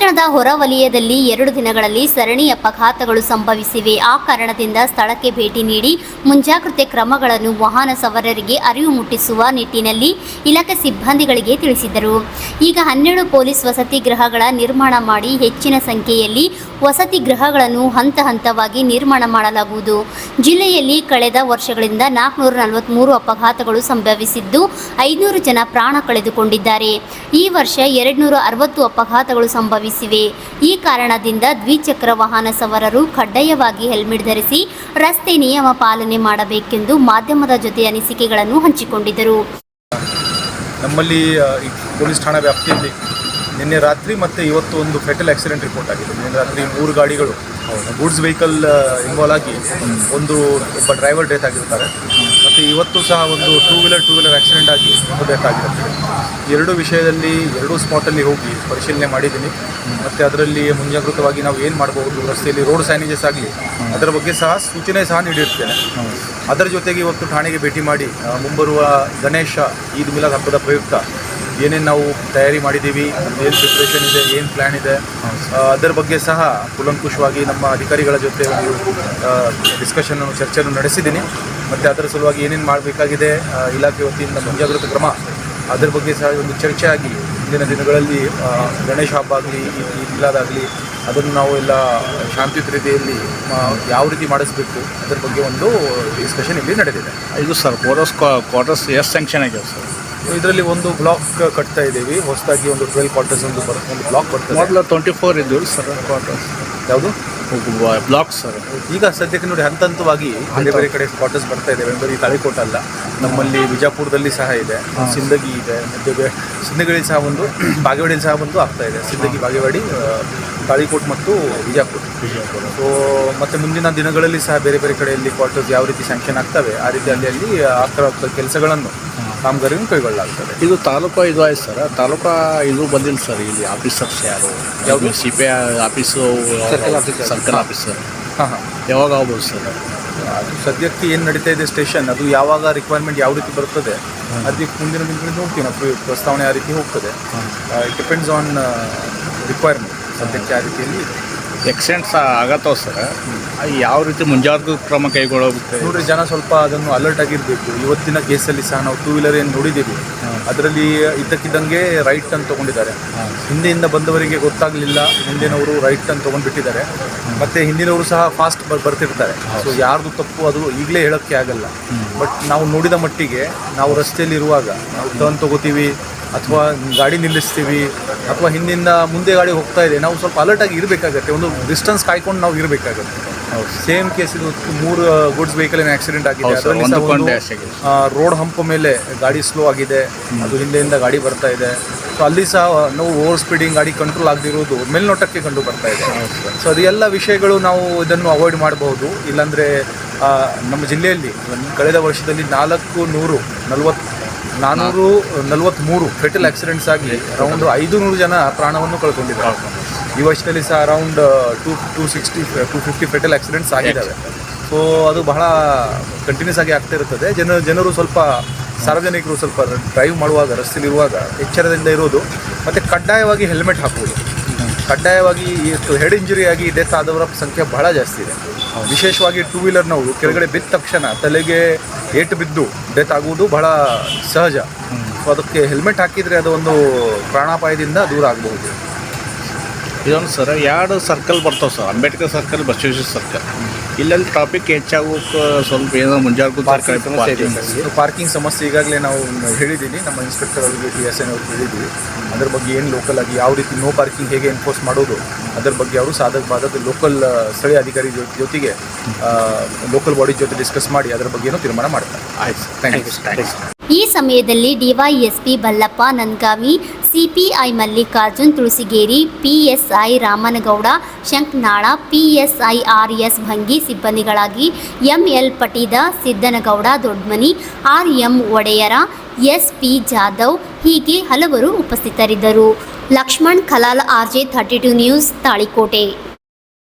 ಪಟ್ಟಣದ ಹೊರವಲಯದಲ್ಲಿ 2 ದಿನಗಳಲ್ಲಿ ಸರಣಿ ಅಪಘಾತಗಳು ಸಂಭವಿಸಿವೆ. ಆ ಕಾರಣದಿಂದ ಸ್ಥಳಕ್ಕೆ ಭೇಟಿ ನೀಡಿ ಮುಂಜಾಗ್ರತೆ ಕ್ರಮಗಳನ್ನು ವಾಹನ ಸವಾರರಿಗೆ ಅರಿವು ಮೂಡಿಸುವ ನಿಟ್ಟಿನಲ್ಲಿ ಇಲಾಖೆ ಸಿಬ್ಬಂದಿಗಳಿಗೆ ತಿಳಿಸಿದರು. ಈಗ 12 ಪೊಲೀಸ್ ವಸತಿ ಗೃಹಗಳ ನಿರ್ಮಾಣ ಮಾಡಿ ಹೆಚ್ಚಿನ ಸಂಖ್ಯೆಯಲ್ಲಿ ವಸತಿ ಗೃಹಗಳನ್ನು ಹಂತ ಹಂತವಾಗಿ ನಿರ್ಮಾಣ ಮಾಡಲಾಗುವುದು. ಜಿಲ್ಲೆಯಲ್ಲಿ ಕಳೆದ ವರ್ಷಗಳಿಂದ 443 ಅಪಘಾತಗಳು ಸಂಭವಿಸಿದ್ದು 500 ಜನ ಪ್ರಾಣ ಕಳೆದುಕೊಂಡಿದ್ದಾರೆ. ಈ ವರ್ಷ 260 ಅಪಘಾತಗಳು ಸಂಭವಿಸಿವೆ. ಈ ಕಾರಣದಿಂದ ದ್ವಿಚಕ್ರ ವಾಹನ ಸವಾರರು ಕಡ್ಡಾಯವಾಗಿ ಹೆಲ್ಮೆಟ್ ಧರಿಸಿ ರಸ್ತೆ ನಿಯಮ ಪಾಲನೆ ಮಾಡಬೇಕೆಂದು ಮಾಧ್ಯಮದ ಜೊತೆ ಅನಿಸಿಕೆಗಳನ್ನು ಹಂಚಿಕೊಂಡಿದ್ದರು. ನಮ್ಮಲ್ಲಿ ಪೊಲೀಸ್ ಠಾಣಾ ವ್ಯಾಪ್ತಿಯಲ್ಲಿ ನಿನ್ನೆ ರಾತ್ರಿ ಮತ್ತು ಇವತ್ತು ಒಂದು ಫೆಟಲ್ ಆಕ್ಸಿಡೆಂಟ್ ರಿಪೋರ್ಟ್ ಆಗಿದೆ. ನಿನ್ನೆ ರಾತ್ರಿ 3 ಗಾಡಿಗಳು ಗೂಡ್ಸ್ ವೆಹಿಕಲ್ ಇನ್ವಾಲ್ವ್ ಆಗಿ ಒಬ್ಬ ಡ್ರೈವರ್ ಡೆತ್ ಆಗಿರ್ತಾರೆ. ಮತ್ತು ಇವತ್ತು ಸಹ ಒಂದು ಟೂ ವೀಲರ್ ಆಕ್ಸಿಡೆಂಟ್ ಆಗಿ ಒಂದು ಡೆತ್ ಆಗಿರುತ್ತೆ. ಎರಡೂ ವಿಷಯದಲ್ಲಿ 2 ಸ್ಪಾಟಲ್ಲಿ ಹೋಗಿ ಪರಿಶೀಲನೆ ಮಾಡಿದ್ದೀನಿ. ಮತ್ತು ಅದರಲ್ಲಿ ಮುಂಜಾಗೃತವಾಗಿ ನಾವು ಏನು ಮಾಡಬಹುದು, ರಸ್ತೆಯಲ್ಲಿ ರೋಡ್ ಸೈನೇಜಸ್ ಆಗಲಿ ಅದರ ಬಗ್ಗೆ ಸಹ ಸೂಚನೆ ಸಹ ನೀಡಿರ್ತೇನೆ. ಅದರ ಜೊತೆಗೆ ಇವತ್ತು ಠಾಣೆಗೆ ಭೇಟಿ ಮಾಡಿ ಮುಂಬರುವ ಗಣೇಶ ಈದ್ ಮಿಲಾದ್ ಹಬ್ಬದ ಪ್ರಯುಕ್ತ ಏನೇನು ನಾವು ತಯಾರಿ ಮಾಡಿದ್ದೀವಿ, ಏನು ಪ್ರಿಪ್ರೇಷನ್ ಇದೆ, ಏನು ಪ್ಲ್ಯಾನ್ ಇದೆ, ಅದರ ಬಗ್ಗೆ ಸಹ ಕೂಲಂಕುಷವಾಗಿ ನಮ್ಮ ಅಧಿಕಾರಿಗಳ ಜೊತೆ ಒಂದು ಚರ್ಚೆಯನ್ನು ನಡೆಸಿದ್ದೀನಿ. ಮತ್ತು ಅದರ ಸಲುವಾಗಿ ಏನೇನು ಮಾಡಬೇಕಾಗಿದೆ ಇಲಾಖೆ ವತಿಯಿಂದ ಮುಂಜಾಗ್ರತಾ ಕ್ರಮ ಅದರ ಬಗ್ಗೆ ಸಹ ಒಂದು ಚರ್ಚೆ ಆಗಿ ಇಂದಿನ ದಿನಗಳಲ್ಲಿ ಗಣೇಶ ಹಬ್ಬ ಆಗಲಿ, ಈದ್ ಮಿಲಾದ್ ಆಗಲಿ ಅದನ್ನು ನಾವು ಎಲ್ಲ ಶಾಂತಿಯುತ ರೀತಿಯಲ್ಲಿ ಯಾವ ರೀತಿ ಮಾಡಿಸ್ಬೇಕು ಅದರ ಬಗ್ಗೆ ಒಂದು ಡಿಸ್ಕಷನ್ ಇಲ್ಲಿ ನಡೆದಿದೆ. ಇದು ಸರ್ ಕ್ವಾರ್ಟರ್ಸ್ ಎಷ್ಟು ಸ್ಯಾಂಕ್ಷನ್ ಆಗಿದೆ ಸರ್? ಇದರಲ್ಲಿ ಒಂದು ಬ್ಲಾಕ್ ಕಟ್ತಾ ಇದ್ದೀವಿ. ಹೊಸದಾಗಿ ಒಂದು 12 ಕ್ವಾರ್ಟರ್ಸ್ ಒಂದು ಬ್ಲಾಕ್ ಬರ್ತದೆ. ಮೊದಲು 24 ಇದ್ದವು ಸರ್ ಕ್ವಾರ್ಟರ್ಸ್. ಯಾವುದು ಬ್ಲಾಕ್ ಸರ್? ಈಗ ಸದ್ಯಕ್ಕೆ ನೋಡಿ ಹಂತ ಹಂತವಾಗಿ ಬೇರೆ ಕಡೆ ಕ್ವಾರ್ಟರ್ಸ್ ಬರ್ತಾ ಇದ್ದೇವೆ. ಬರೀ ತಾಳಿಕೋಟ ಅಲ್ಲ, ನಮ್ಮಲ್ಲಿ ವಿಜಾಪುರದಲ್ಲಿ ಸಹ ಇದೆ, ಸಿಂದಗಿ ಇದೆ, ಸಿಂದಗಿಯಲ್ಲಿ ಸಹ ಒಂದು, ಬಾಗೇವಾಡಿಯಲ್ಲಿ ಸಹ ಒಂದು ಆಗ್ತಾ ಇದೆ. ಸಿಂದಗಿ, ಬಾಗೇವಾಡಿ, ತಾಳಿಕೋಟ್ ಮತ್ತು ವಿಜಾಪುರ. ಸೊ ಮತ್ತು ಮುಂದಿನ ದಿನಗಳಲ್ಲಿ ಸಹ ಬೇರೆ ಕಡೆಯಲ್ಲಿ ಕ್ವಾರ್ಟರ್ಸ್ ಯಾವ ರೀತಿ ಸ್ಯಾಂಕ್ಷನ್ ಆಗ್ತವೆ ಆ ರೀತಿ ಅಲ್ಲಿ ಆಗ್ತಾ ಕೆಲಸಗಳನ್ನು ಕಾಮಗಾರಿಯನ್ನು ಕೈಗೊಳ್ಳಲಾಗ್ತದೆ. ಇದು ತಾಲೂಕು ಇದು ಆಯ್ತು ಸರ್. ತಾಲೂಕು ಇದು ಬಂದಿಲ್ಲ ಸರ್. ಇಲ್ಲಿ ಆಫೀಸರ್ಸ್ ಯಾರು? ಯಾವುದು CPI ಆಫೀಸು, ಸರ್ಕಲ್ ಆಫೀಸರ್ ಯಾವಾಗ ಆಗ್ಬೋದು ಸರ್? ಅದು ಸದ್ಯಕ್ಕೆ ಏನು ನಡೀತಾ ಇದೆ ಸ್ಟೇಷನ್, ಅದು ಯಾವಾಗ ರಿಕ್ವೈರ್ಮೆಂಟ್ ಯಾವ ರೀತಿ ಬರ್ತದೆ ಅದಕ್ಕೆ ಮುಂದಿನ ದಿನಗಳಲ್ಲಿ ನೋಡ್ತೀವಿ ನಾವು. ಪ್ರಸ್ತಾವನೆ ಆ ರೀತಿ ಹೋಗ್ತದೆ. It depends on requirement. ಸದ್ಯಕ್ಕೆ ಆ ರೀತಿಯಲ್ಲಿ ಆಕ್ಸಿಡೆಂಟ್ಸ್ ಆಗತ್ತವ ಸರ್. ಯಾವ ರೀತಿ ಮುಂಜಾಗ್ರತಾ ಕ್ರಮ ಕೈಗೊಳ್ಳಬೇಕು ನೋಡ್ರಿ, ಜನ ಸ್ವಲ್ಪ ಅದನ್ನು ಅಲರ್ಟ್ ಆಗಿರಬೇಕು. ಇವತ್ತಿನ ಕೇಸಲ್ಲಿ ಸಹ ನಾವು 2 ವೀಲರ್ ಏನು ನೋಡಿದ್ದೀವಿ ಅದರಲ್ಲಿ ಇದ್ದಕ್ಕಿದ್ದಂಗೆ ರೈಟ್ ಅಂತ ತೊಗೊಂಡಿದ್ದಾರೆ. ಹಿಂದೆಯಿಂದ ಬಂದವರಿಗೆ ಗೊತ್ತಾಗಲಿಲ್ಲ, ಹಿಂದಿನವರು ರೈಟ್ ಅಂತ ತೊಗೊಂಡ್ಬಿಟ್ಟಿದ್ದಾರೆ. ಮತ್ತು ಹಿಂದಿನವರು ಸಹ ಫಾಸ್ಟ್ ಬರ್ತಿರ್ತಾರೆ. ಸೊ ಯಾರ್ದು ತಪ್ಪು ಅದು ಈಗಲೇ ಹೇಳೋಕ್ಕೆ ಆಗಲ್ಲ. ಬಟ್ ನಾವು ನೋಡಿದ ಮಟ್ಟಿಗೆ ನಾವು ರಸ್ತೆಯಲ್ಲಿ ಇರುವಾಗ ನಾವು ಟರ್ನ್ ತೊಗೋತೀವಿ ಅಥವಾ ಗಾಡಿ ನಿಲ್ಲಿಸ್ತೀವಿ ಅಥವಾ ಹಿಂದಿಂದ ಮುಂದೆ ಗಾಡಿ ಹೋಗ್ತಾ ಇದೆ, ನಾವು ಸ್ವಲ್ಪ ಅಲರ್ಟಾಗಿ ಇರಬೇಕಾಗತ್ತೆ. ಒಂದು ಡಿಸ್ಟೆನ್ಸ್ ಕಾಯ್ಕೊಂಡು ನಾವು ಇರಬೇಕಾಗತ್ತೆ. ಸೇಮ್ ಕೇಸ್ ಇದು 3 ಗೂಡ್ಸ್ ವೆಹಿಕಲ್ ಏನು ಆಕ್ಸಿಡೆಂಟ್ ಆಗಿದೆ. ಅದರಲ್ಲಿ ಸಹ ರೋಡ್ ಹಂಪ್ ಮೇಲೆ ಗಾಡಿ ಸ್ಲೋ ಆಗಿದೆ, ಅದು ಹಿಂದೆಯಿಂದ ಗಾಡಿ ಬರ್ತಾ ಇದೆ. ಸೊ ಅಲ್ಲಿ ಸಹ ನಾವು ಓವರ್ ಸ್ಪೀಡಿಂಗ್ ಗಾಡಿ ಕಂಟ್ರೋಲ್ ಆಗದಿರೋದು ಮೇಲ್ನೋಟಕ್ಕೆ ಕಂಡು ಬರ್ತಾ ಇದೆ. ಸೊ ಅದೆಲ್ಲ ವಿಷಯಗಳು ನಾವು ಇದನ್ನು ಅವಾಯ್ಡ್ ಮಾಡಬಹುದು. ಇಲ್ಲಾಂದರೆ ನಮ್ಮ ಜಿಲ್ಲೆಯಲ್ಲಿ ಕಳೆದ ವರ್ಷದಲ್ಲಿ 443 ಫೆಟಲ್ ಆಕ್ಸಿಡೆಂಟ್ಸ್ ಆಗಿ ಅರೌಂಡ್ 500 ಜನ ಪ್ರಾಣವನ್ನು ಕಳ್ಕೊಂಡಿದ್ದಾರೆ. ಈ ವರ್ಷದಲ್ಲಿ ಸಹ ಅರೌಂಡ್ 250 ಫೆಟಲ್ ಆಕ್ಸಿಡೆಂಟ್ಸ್ ಆಗಿದ್ದಾವೆ. ಸೊ ಅದು ಬಹಳ ಕಂಟಿನ್ಯೂಸ್ ಆಗಿ ಆಗ್ತಾ ಇರ್ತದೆ. ಜನರು ಸ್ವಲ್ಪ ಸಾರ್ವಜನಿಕರು ಸ್ವಲ್ಪ ಡ್ರೈವ್ ಮಾಡುವಾಗ, ರಸ್ತೆಯಲ್ಲಿರುವಾಗ ಎಚ್ಚರದಿಂದ ಇರೋದು ಮತ್ತು ಕಡ್ಡಾಯವಾಗಿ ಹೆಲ್ಮೆಟ್ ಹಾಕೋದು. ಕಡ್ಡಾಯವಾಗಿ ಹೆಡ್ ಇಂಜುರಿ ಆಗಿ ಡೆತ್ ಆದವರ ಸಂಖ್ಯೆ ಬಹಳ ಜಾಸ್ತಿ ಇದೆ. ವಿಶೇಷವಾಗಿ 2 ವೀಲರ್ನವರು ಕೆಳಗಡೆ ಬಿದ್ದ ತಕ್ಷಣ ತಲೆಗೆ ಏಟು ಬಿದ್ದು ಡೆತ್ ಆಗುವುದು ಬಹಳ ಸಹಜ. ಸೊ ಅದಕ್ಕೆ ಹೆಲ್ಮೆಟ್ ಹಾಕಿದರೆ ಅದು ಒಂದು ಪ್ರಾಣಾಪಾಯದಿಂದ ದೂರ ಆಗಬಹುದು. ಇದೊಂದು ಸರ್ 2 ಸರ್ಕಲ್ ಬರ್ತಾವೆ sir. Ambedkar circle, Basaveshwara circle. ಇಲ್ಲೆಲ್ಲಿ ಟ್ರಾಫಿಕ್ ಹೆಚ್ಚಾಗೋಕ್ಕೆ ಸ್ವಲ್ಪ ಏನೋ ಮುಂಜಾಗ್ರತಾ ಪಾರ್ಕಿಂಗ್ ಸಮಸ್ಯೆ ಈಗಾಗಲೇ ನಾವು ಹೇಳಿದ್ದೀನಿ. ನಮ್ಮ ಇನ್ಸ್ಪೆಕ್ಟರ್ ಅವರಿಗೆ, TSN ಅವ್ರಿಗೆ ಹೇಳಿದ್ದೀವಿ. ಅದರ ಬಗ್ಗೆ ಏನು ಲೋಕಲ್ ಆಗಿ ಯಾವ ರೀತಿ ನೋ ಪಾರ್ಕಿಂಗ್ ಹೇಗೆ ಎನ್ಫೋರ್ಸ್ ಮಾಡೋದು ಅದರ ಬಗ್ಗೆ ಅವರು ಸಾಧಕ ಬಾಧಕ ಲೋಕಲ್ ಸ್ಥಳೀಯ ಅಧಿಕಾರಿ ಜೊತೆಗೆ ಲೋಕಲ್ ಬಾಡಿ ಜೊತೆ ಡಿಸ್ಕಸ್ ಮಾಡಿ ಅದರ ಬಗ್ಗೆ ಏನೋ ತೀರ್ಮಾನ ಮಾಡ್ತಾರೆ. ಆಯ್ತು, ಥ್ಯಾಂಕ್ ಯು. ಈ ಸಮಯದಲ್ಲಿ DYSP Ballappa Nandagavi, CPI Mallikarjun Tulasigeri, PSI Ramanagouda ಶಂಕನಾಳ, PSI RS ಭಂಗಿ ಸಿಬ್ಬಂದಿಗಳಾಗಿ ML ಪಟೀದ, ಸಿದ್ದನಗೌಡ ದೊಡ್ಮನಿ, RM ಒಡೆಯರ, SP ಜಾಧವ್ ಹೀಗೆ ಹಲವರು ಉಪಸ್ಥಿತರಿದ್ದರು. Lakshman Khalal, RJ32 news, Talikote.